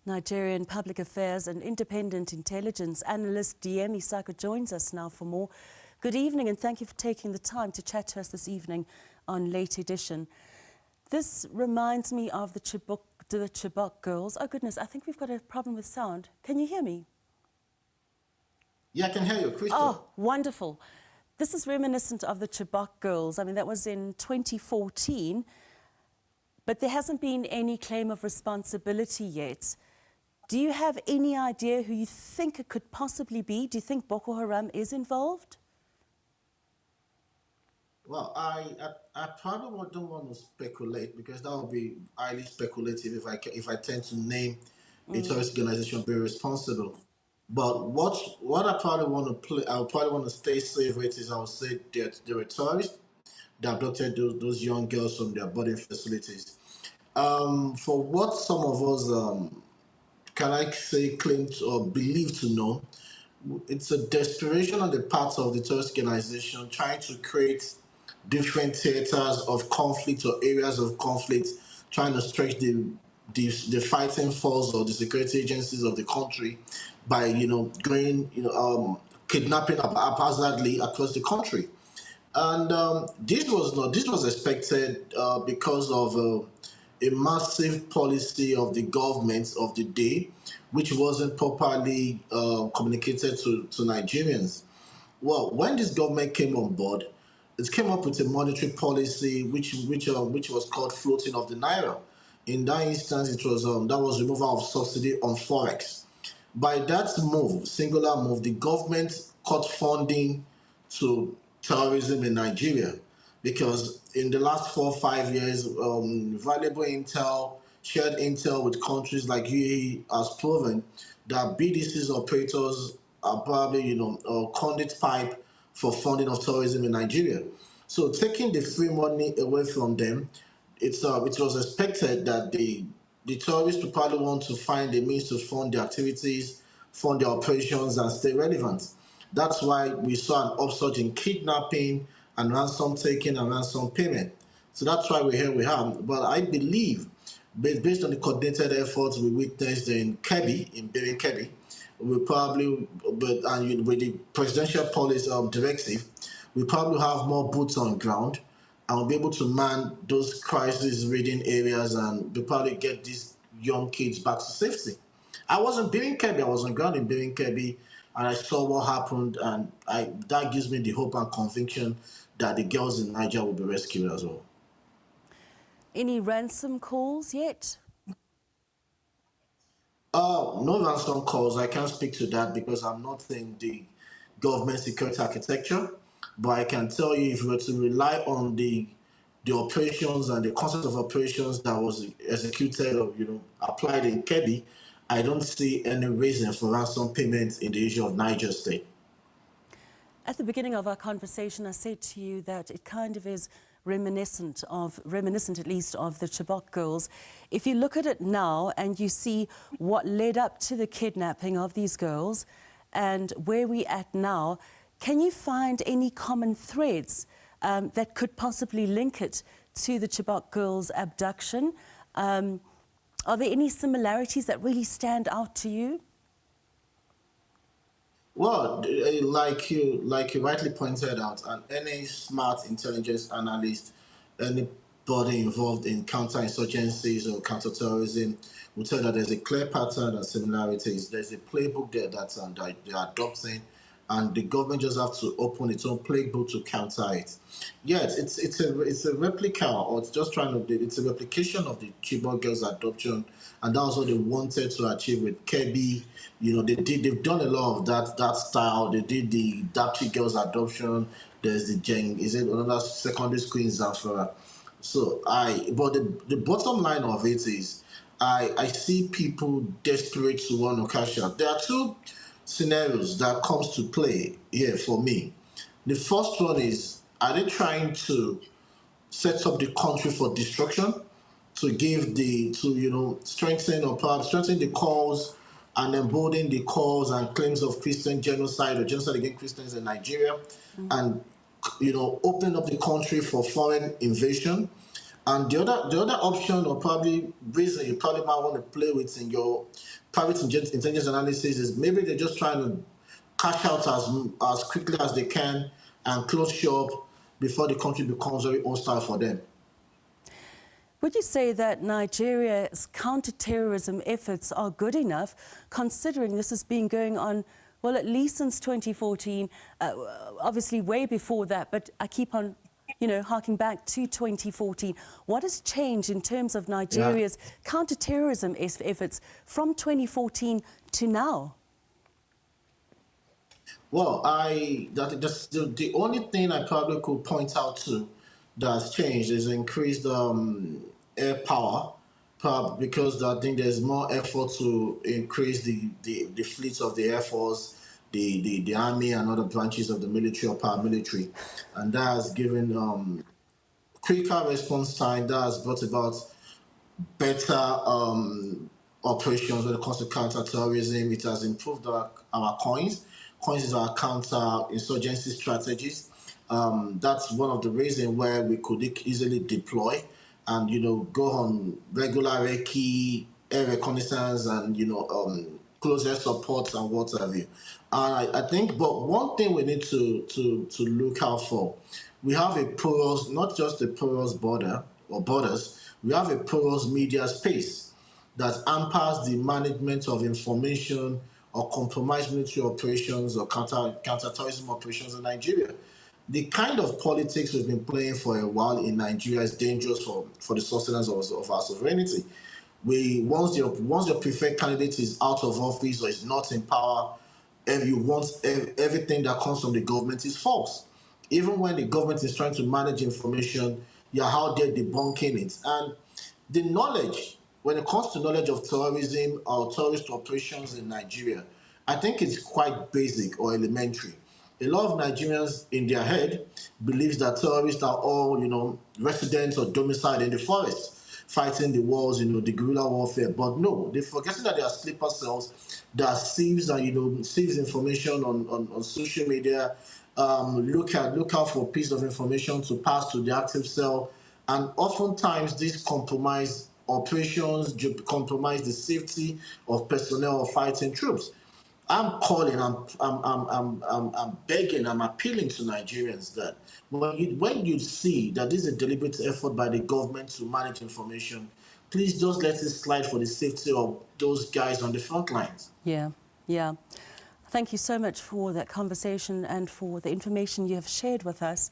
Nigerian Public Affairs and independent intelligence analyst Deyemi Saka joins us now for more. Good evening and thank you for taking the time to chat to us this evening on Late Edition. This reminds me of the Chibok girls. Oh goodness, I think we've got a problem with sound. Can you hear me? Yeah, I can hear you, Crystal. Oh, wonderful. This is reminiscent of the Chibok girls. I mean, that was in 2014, but there hasn't been any claim of responsibility yet. Do you have any idea who you think it could possibly be? Do you think Boko Haram is involved? Well, I probably don't want to speculate because that would be highly speculative if I tend to name a terrorist organization being responsible. But what I probably want to play, I would probably want to stay safe with is I would say that they were terrorists that abducted those young girls from their boarding facilities. For what some of us can I say claim to, or believe to know, it's a desperation on the part of the terrorist organization trying to create different theaters of conflict or areas of conflict, trying to stretch the fighting force or the security agencies of the country by going kidnapping haphazardly across the country. And this was expected because of a massive policy of the government of the day, which wasn't properly communicated to Nigerians. Well, when this government came on board, it came up with a monetary policy which was called floating of the naira. In that instance, it was that was removal of subsidy on forex. By that move, singular move, the government cut funding to terrorism in Nigeria because in the last 4 or 5 years, valuable intel, shared intel with countries like UAE has proven that BDC's operators are probably, conduit pipe for funding of terrorism in Nigeria. So taking the free money away from them, it was expected that the terrorists would probably want to find a means to fund their activities, fund their operations, and stay relevant. That's why we saw an upsurge in kidnapping and ransom taking and ransom payment. So that's why we're here we have. But I believe, based on the coordinated efforts we witnessed in Kebbi, in Benin Kebbi, we probably, with the presidential policy directive, we probably have more boots on ground and we'll be able to man those crisis reading areas and we'll probably get these young kids back to safety. I was in Benin Kebbi, I was on ground in Benin Kebbi, and I saw what happened, and that gives me the hope and conviction that the girls in Niger will be rescued as well. Any ransom calls yet? No ransom calls. I can't speak to that because I'm not in the government security architecture. But I can tell you, if we were to rely on the operations and the concept of operations that was executed or applied in Kebbi, I don't see any reason for ransom payments in the issue of Niger State. At the beginning of our conversation, I said to you that it kind of is reminiscent at least of the Chibok girls. If you look at it now and you see what led up to the kidnapping of these girls and where we're at now, can you find any common threads that could possibly link it to the Chibok girls' abduction? Are there any similarities that really stand out to you? Well, like you rightly pointed out, and any smart intelligence analyst, anybody involved in counterinsurgencies or counterterrorism will tell that there's a clear pattern and similarities. There's a playbook there that they are adopting, and the government just have to open its own playbook to counter it. Yes, it's a replica, or it's a replication of the Chibok girls adoption, and that was what they wanted to achieve with Kebbi. They've done a lot of that style. They did the Dapchi girls adoption. There's the is it another secondary school in Zamfara? But the bottom line of it is, I see people desperate to want to cash out. There are two scenarios that comes to play here for me. The first one is, are they trying to set up the country for destruction, to strengthen or perhaps strengthen the cause and embolden the cause and claims of Christian genocide or genocide against Christians in Nigeria, and opening up the country for foreign invasion? And the other option, or probably reason you probably might want to play with in your private intelligence analysis, is maybe they're just trying to cash out as quickly as they can and close shop before the country becomes very hostile for them. Would you say that Nigeria's counterterrorism efforts are good enough, considering this has been going on, well, at least since 2014, obviously way before that, but I keep on, harking back to 2014. What has changed in terms of Nigeria's counterterrorism efforts from 2014 to now? Well, the only thing I probably could point out to that's changed is increased air power, because I think there's more effort to increase the fleets of the Air Force, the Army, and other branches of the military or paramilitary. And that has given quicker response time, that has brought about better operations when it comes to counter-terrorism. It has improved our coins. Coins is our counter-insurgency strategies. That's one of the reasons where we could easily deploy and, go on regular recce, air reconnaissance, and, close air support and what have you. And I think, but one thing we need to look out for, we have a porous, not just a porous border or borders, we have a porous media space that hampers the management of information or compromised military operations or counterterrorism operations in Nigeria. The kind of politics we've been playing for a while in Nigeria is dangerous for the sustenance of our sovereignty. Once your preferred candidate is out of office or is not in power, everything that comes from the government is false. Even when the government is trying to manage information, you're out there debunking it. And the knowledge, when it comes to knowledge of terrorism or terrorist operations in Nigeria, I think it's quite basic or elementary. A lot of Nigerians in their head believes that terrorists are all, residents or domiciled in the forest, fighting the wars, the guerrilla warfare. But no, they're forgetting that there are sleeper cells that sieves and sieves information on social media. Look out for a piece of information to pass to the active cell, and oftentimes these compromise operations compromise the safety of personnel or fighting troops. I'm calling, I'm begging, I'm appealing to Nigerians that when you see that this is a deliberate effort by the government to manage information, please just let it slide for the safety of those guys on the front lines. Yeah, yeah. Thank you so much for that conversation and for the information you have shared with us.